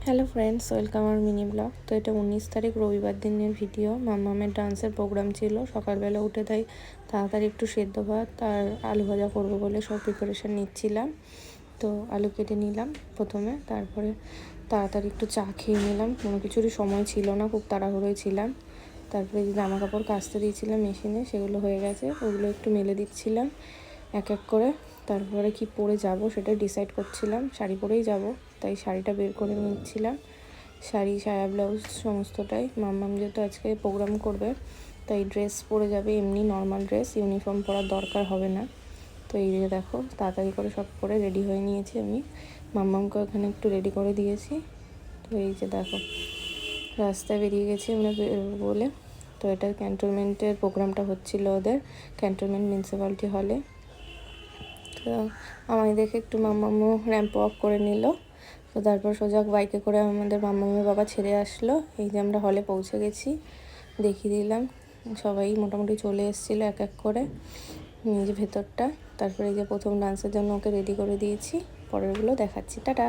Hello friends, welcome আমার mini blog. তো এটা 19 তারিখ রবিবার দিনের ভিডিও। মাম্মামের ডান্সের প্রোগ্রাম ছিল। সকালবেলা উঠে তাই তাড়াতাড়ি একটু সেদ্ধ ভাত আর আলু ভাজা করবো বলে সব প্রিপারেশান নিচ্ছিলাম। তো আলু কেটে নিলাম প্রথমে, তারপরে তাড়াতাড়ি একটু চা খেয়ে নিলাম। কোনো কিছুরই সময় ছিল না, খুব তাড়াহুড়োয় ছিলাম। তারপরে যে জামা কাপড় কাচতে দিয়েছিলাম মেশিনে, সেগুলো হয়ে গেছে, ওগুলো একটু মেলে দিচ্ছিলাম এক এক করে। তারপরে কি পরে যাব সেটা ডিসাইড করছিলাম। শাড়ি পরেই যাব, তাই শাড়িটা বের করে নিচ্ছিলাম। শাড়ি, সায়া, ব্লাউজ সমস্তটাই। মাম্মাম যেহেতু আজকে প্রোগ্রাম করবে, তাই ড্রেস পরে যাবে, এমনি নর্মাল ড্রেস, ইউনিফর্ম পরার দরকার হবে না। তো এই যে দেখো, তাড়াতাড়ি করে সব করে রেডি হয়ে নিয়েছি আমি। মাম্মামকে ওখানে একটু রেডি করে দিয়েছি। তো এই যে দেখো, রাস্তায় বেরিয়ে গেছি আমরা বলে। তো এটা ক্যান্টনমেন্টের প্রোগ্রামটা হচ্ছিল ওদের, ক্যান্টনমেন্ট মিউনিসিপ্যালিটি হলে। তো আমায় দেখে একটু মাম্মামও র্যাম্প ওয়াক করে নিল। তো তারপর সোজা বাইকে করে আমাদের মাম্মামের বাবা ছেড়ে আসলো। এই যে আমরা হলে পৌঁছে গেছি, দেখিয়ে দিলাম। সবাই মোটামুটি চলে এসেছিলো এক এক করে, নিজে ভেতরটা। তারপরে এই যে প্রথম ডান্সের জন্য ওকে রেডি করে দিয়েছি, পরেরগুলো দেখাচ্ছি। টাটা।